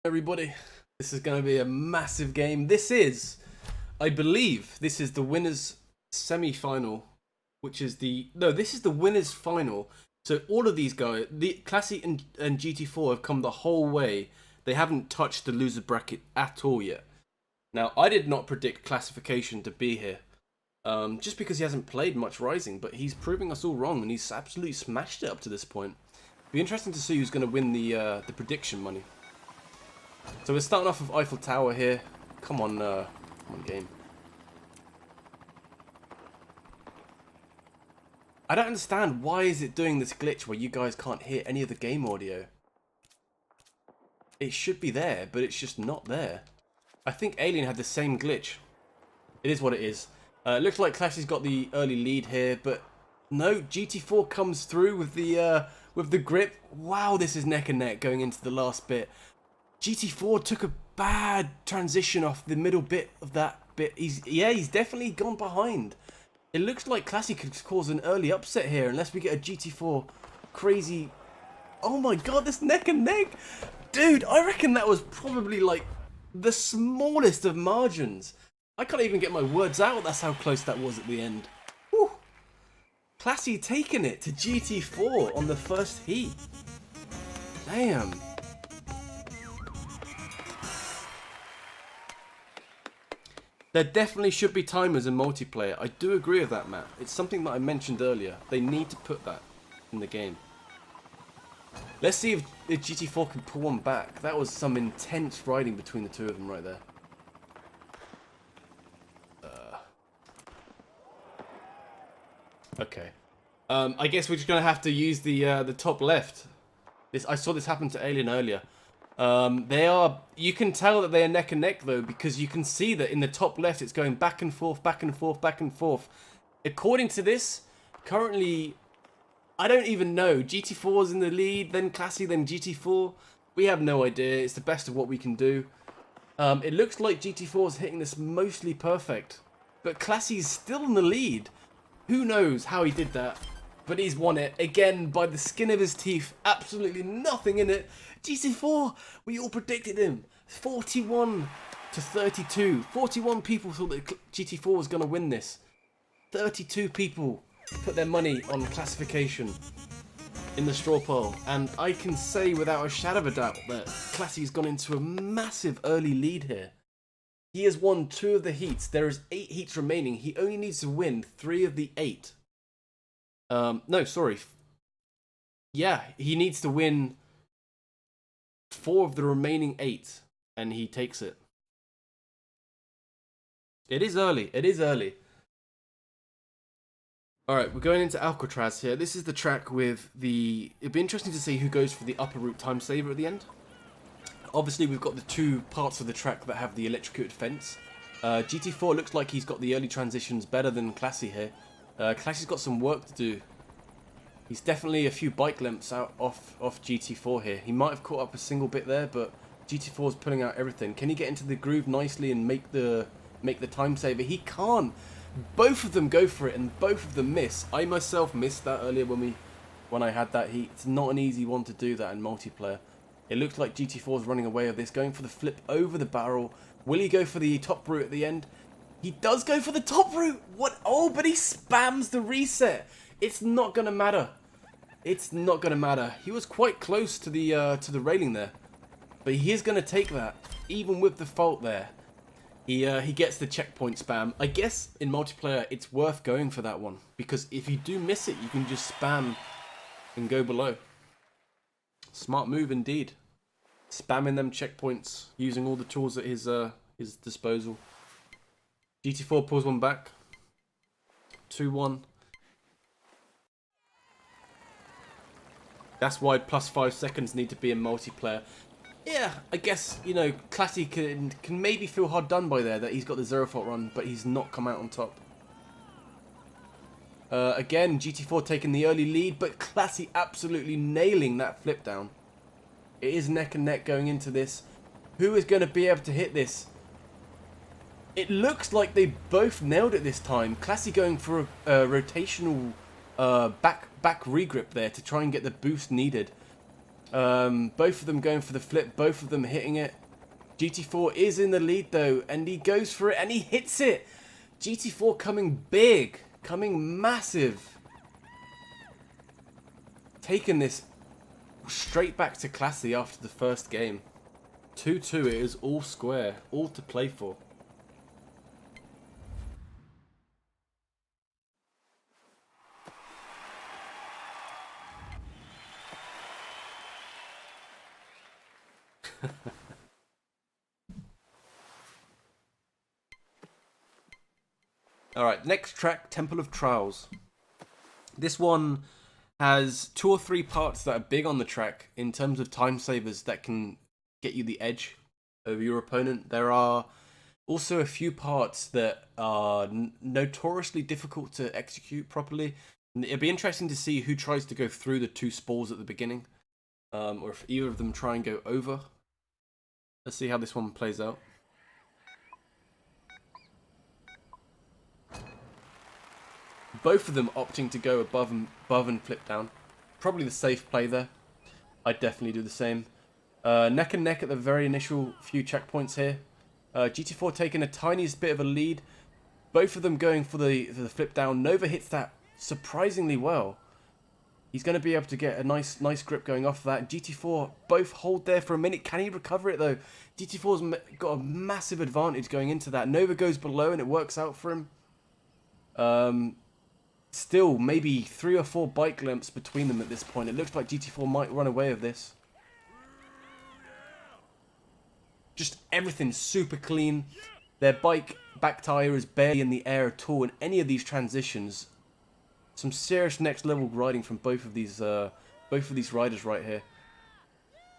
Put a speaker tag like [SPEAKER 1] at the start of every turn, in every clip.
[SPEAKER 1] Everybody, this is going to be a massive game. I believe this is the winners semi-final, which is this is the winners final. So all of these guys, the Classy and GT4 have come the whole way. They haven't touched the loser bracket at all yet. Now, I did not predict Classyfication to be here, just because he hasn't played much Rising, but he's proving us all wrong, and he's absolutely smashed it up to this point. It'll be interesting to see who's going to win the prediction money. So we're starting off with Eiffel Tower here. Come on game. I don't understand, why is it doing this glitch where you guys can't hear any of the game audio? It should be there, but it's just not there. I think Alien had the same glitch. It is what it is. It looks like Classy's got the early lead here, but no, GT4 comes through with the grip. Wow, this is neck and neck going into the last bit. GT4 took a bad transition off the middle bit of that bit. He's definitely gone behind. It looks like Classy could cause an early upset here unless we get a GT4 crazy. Oh my god, this neck and neck. Dude, I reckon that was probably like the smallest of margins. I can't even get my words out. That's how close that was at the end. Whew. Classy taking it to GT4 on the first heat. Damn. There definitely should be timers in multiplayer. I do agree with that, Matt. It's something that I mentioned earlier. They need to put that in the game. Let's see if GT4 can pull one back. That was some intense riding between the two of them right there. Okay. I guess we're just going to have to use the top left. I saw this happen to Alien earlier. You can tell that they are neck and neck though, because you can see that in the top left it's going back and forth, back and forth, back and forth. According to this, currently, I don't even know. GT4's in the lead, then Classy, then GT4. We have no idea. It's the best of what we can do. It looks like GT4's hitting this mostly perfect, but Classy's still in the lead. Who knows how he did that? But he's won it, again, by the skin of his teeth. Absolutely nothing in it. GT4, we all predicted him. 41 to 32. 41 people thought that GT4 was going to win this. 32 people put their money on Classyfication in the straw poll. And I can say without a shadow of a doubt that Classy's gone into a massive early lead here. He has won 2 of the heats. There is 8 heats remaining. He only needs to win 3 of the 8. No, sorry. Yeah, he needs to win 4 of the remaining 8, and he takes it. It is early. It is early. Alright, we're going into Alcatraz here. This is the track with the... It'd be interesting to see who goes for the upper route time saver at the end. Obviously, we've got the 2 parts of the track that have the electrocuted fence. GT4 looks like he's got the early transitions better than Classy here. Classy's got some work to do. He's definitely a few bike lengths out off GT4 here. He might have caught up a single bit there, but GT4's pulling out everything. Can he get into the groove nicely and make the time saver? He can't. Both of them go for it, and both of them miss. I myself missed that earlier when I had that heat. It's not an easy one to do that in multiplayer. It looks like GT4's running away with this, going for the flip over the barrel. Will he go for the top route at the end? He does go for the top route. What? Oh, but he spams the reset. It's not gonna matter. It's not gonna matter. He was quite close to the railing there, but he is gonna take that, even with the fault there. He gets the checkpoint spam. I guess in multiplayer it's worth going for that one, because if you do miss it, you can just spam and go below. Smart move indeed. Spamming them checkpoints, using all the tools at his disposal. GT4 pulls one back. 2-1. That's why +5 seconds need to be in multiplayer. Yeah, I guess, you know, Classy can maybe feel hard done by there, that he's got the 0 fault run, but he's not come out on top. Again, GT4 taking the early lead, but Classy absolutely nailing that flip down. It is neck and neck going into this. Who is going to be able to hit this? It looks like they both nailed it this time. Classy going for a rotational back regrip there to try and get the boost needed. Both of them going for the flip, both of them hitting it. GT4 is in the lead though, and he goes for it and he hits it. GT4 coming big, coming massive. Taking this straight back to Classy after the first game. 2-2, it is all square, all to play for. Alright, next track, Temple of Trials. This one has 2 or 3 parts that are big on the track in terms of time savers that can get you the edge over your opponent. There are also a few parts that are notoriously difficult to execute properly. And it'd be interesting to see who tries to go through the 2 spores at the beginning, or if either of them try and go over. Let's see how this one plays out. Both of them opting to go above and flip down. Probably the safe play there. I'd definitely do the same. Neck and neck at the very initial few checkpoints here. GT4 taking a tiniest bit of a lead. Both of them going for the flip down. Nova hits that surprisingly well. He's going to be able to get a nice grip going off of that. GT4 both hold there for a minute. Can he recover it though? GT4's got a massive advantage going into that. Nova goes below and it works out for him. Still, maybe 3 or 4 bike lengths between them at this point. It looks like GT4 might run away with this. Just everything super clean. Their bike back tyre is barely in the air at all in any of these transitions. Some serious next level riding from both of these riders right here.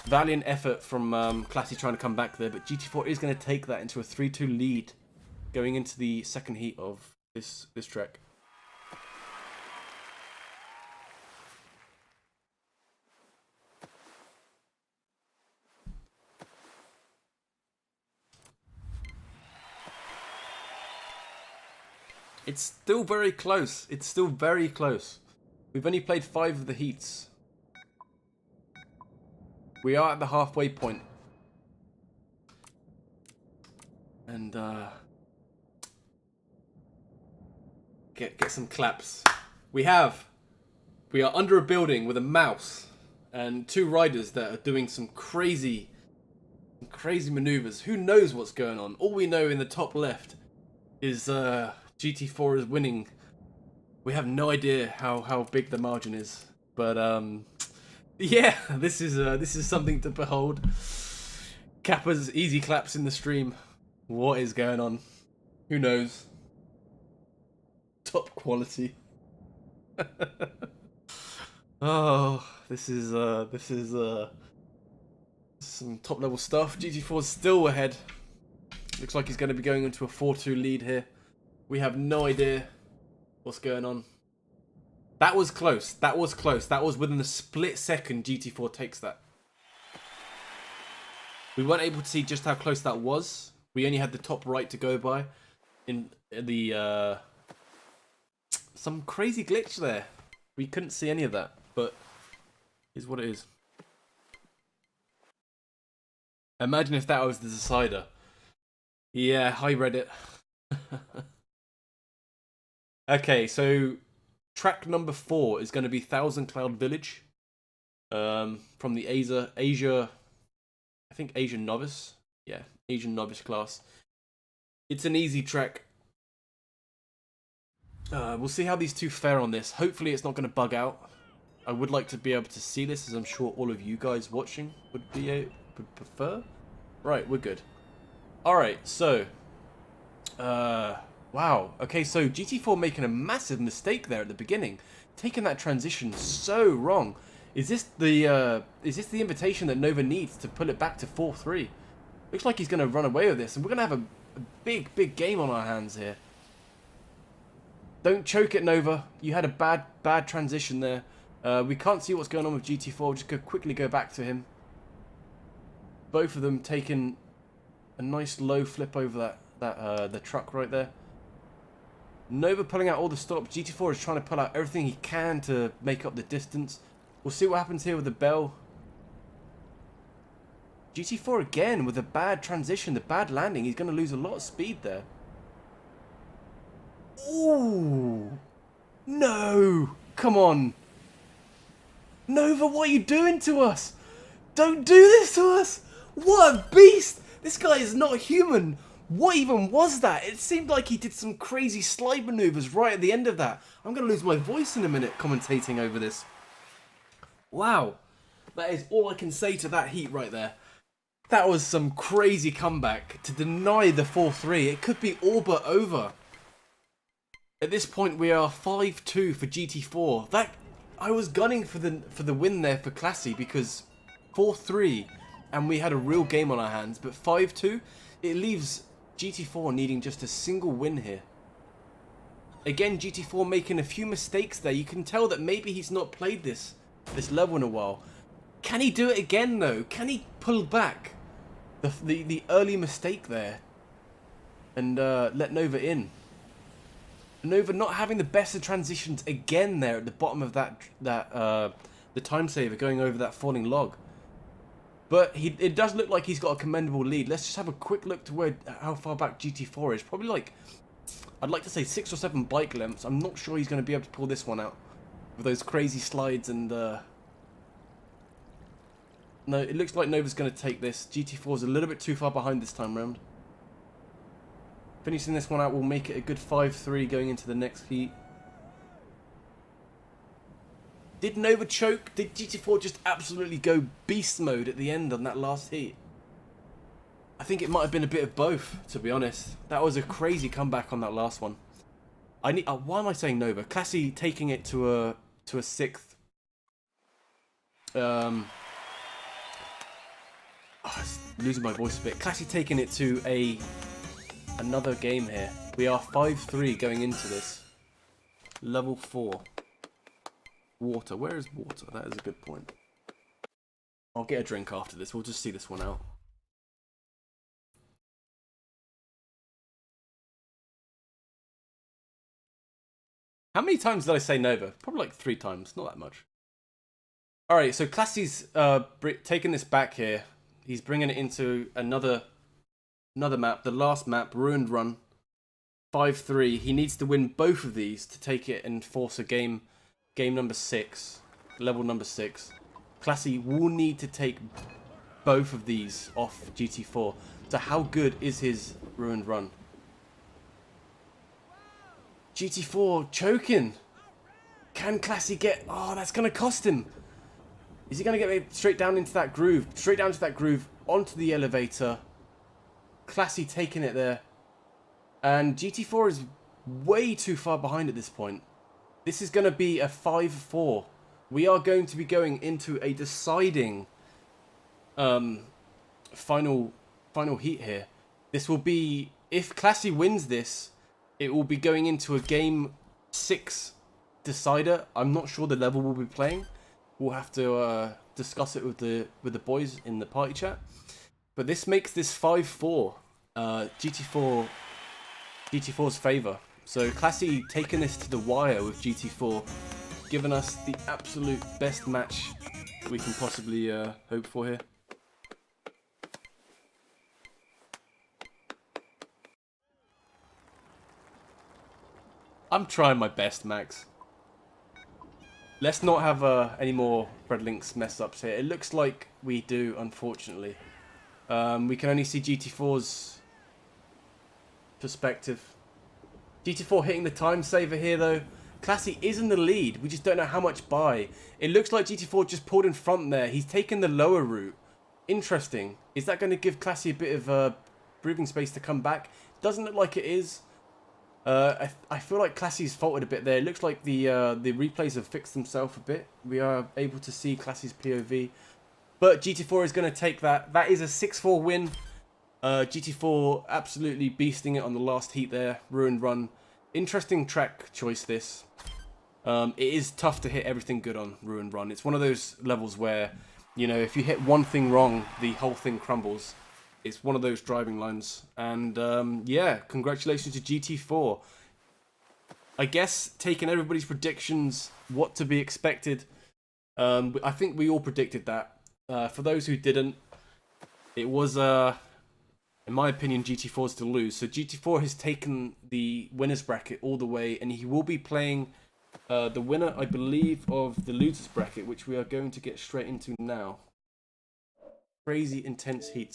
[SPEAKER 1] Valiant effort from Classy trying to come back there, but GT4 is going to take that into a 3-2 lead going into the second heat of this track. It's still very close. It's still very close. We've only played 5 of the heats. We are at the halfway point. And get some claps. We are under a building with a mouse and 2 riders that are doing some crazy maneuvers. Who knows what's going on? All we know in the top left is GT4 is winning. We have no idea how big the margin is, but yeah, this is something to behold. Kappa's easy claps in the stream. What is going on? Who knows? Top quality. Oh, this is some top level stuff. GT4's still ahead. Looks like he's going to be going into a 4-2 lead here. We have no idea what's going on. That was close. That was close. That was within a split second GT4 takes that. We weren't able to see just how close that was. We only had the top right to go by. In the some crazy glitch there. We couldn't see any of that, but here's what it is. Imagine if that was the decider. Yeah, hi Reddit. Okay, so track number 4 is going to be Thousand Cloud Village, from the Asia, I think Asian Novice, yeah, Asian Novice class. It's an easy track. We'll see how these 2 fare on this. Hopefully it's not going to bug out. I would like to be able to see this, as I'm sure all of you guys watching would prefer. Right, we're good. All right, so wow. Okay, so GT4 making a massive mistake there at the beginning, taking that transition so wrong. Is this the invitation that Nova needs to pull it back to 4-3? Looks like he's going to run away with this, and we're going to have a big game on our hands here. Don't choke it, Nova. You had a bad transition there. We can't see what's going on with GT4. We'll just quickly go back to him. Both of them taking a nice low flip over the truck right there. Nova pulling out all the stops. GT4 is trying to pull out everything he can to make up the distance. We'll see what happens here with the bell. GT4 again with a bad transition, the bad landing. He's going to lose a lot of speed there. Ooh. No. Come on. Nova, what are you doing to us? Don't do this to us. What a beast. This guy is not human. What even was that? It seemed like he did some crazy slide maneuvers right at the end of that. I'm going to lose my voice in a minute commentating over this. Wow. That is all I can say to that heat right there. That was some crazy comeback to deny the 4-3. It could be all but over. At this point, we are 5-2 for GT4. That I was gunning for the win there for Classy because 4-3 and we had a real game on our hands. But 5-2, it leaves GT4 needing just a single win here. Again, GT4 making a few mistakes there. You can tell that maybe he's not played this level in a while. Can he do it again though? Can he pull back the early mistake there and let Nova in? Nova not having the best of transitions again there at the bottom of the time saver going over that falling log. But it does look like he's got a commendable lead. Let's just have a quick look to how far back GT4 is. Probably like, I'd like to say 6 or 7 bike lengths. I'm not sure he's going to be able to pull this one out with those crazy slides and no, it looks like Nova's going to take this. GT4's a little bit too far behind this time round. Finishing this one out will make it a good 5-3 going into the next heat. Did Nova choke? Did GT4 just absolutely go beast mode at the end on that last heat? I think it might have been a bit of both, to be honest. That was a crazy comeback on that last one. Why am I saying Nova? Classy taking it to a 6th. Losing my voice a bit. Classy taking it to another game here. We are 5-3 going into this. Level 4. Water. Where is water? That is a good point. I'll get a drink after this. We'll just see this one out. How many times did I say Nova? Probably like 3 times. Not that much. Alright, so Classy's taking this back here. He's bringing it into another map, the last map, Ruined Run, 5-3. He needs to win both of these to take it and force a game number 6, level number 6. Classy will need to take both of these off GT4. So how good is his Ruined Run? GT4 choking. Can Classy get... Oh, that's going to cost him. Is he going to get straight down into that groove? Straight down to that groove, onto the elevator. Classy taking it there. And GT4 is way too far behind at this point. This is going to be a 5-4. We are going to be going into a deciding final heat here. This will be... If Classy wins this, it will be going into a game 6 decider. I'm not sure the level we'll be playing. We'll have to discuss it with the boys in the party chat. But this makes this 5-4 GT4's favour. So Classy taking this to the wire with GT4, giving us the absolute best match we can possibly hope for here. I'm trying my best, Max. Let's not have any more Breadlinks mess ups here. It looks like we do, unfortunately. We can only see GT4's perspective. GT4 hitting the time saver here, though. Classy is in the lead. We just don't know how much by. It looks like GT4 just pulled in front there. He's taken the lower route. Interesting. Is that going to give Classy a bit of breathing space to come back? Doesn't look like it is. I feel like Classy's faltered a bit there. It looks like the replays have fixed themselves a bit. We are able to see Classy's POV. But GT4 is going to take that. That is a 6-4 win. GT4 absolutely beasting it on the last heat there. Ruined Run. Interesting track choice this. It is tough to hit everything good on Ruined Run. It's one of those levels where, you know, if you hit one thing wrong, the whole thing crumbles. It's one of those driving lines. And yeah, congratulations to GT4. I guess taking everybody's predictions, what to be expected. I think we all predicted that. For those who didn't, It was, in my opinion, GT4's to lose. So GT4 has taken the winners bracket all the way, and he will be playing the winner, I believe, of the losers bracket, which we are going to get straight into now. Crazy intense heats.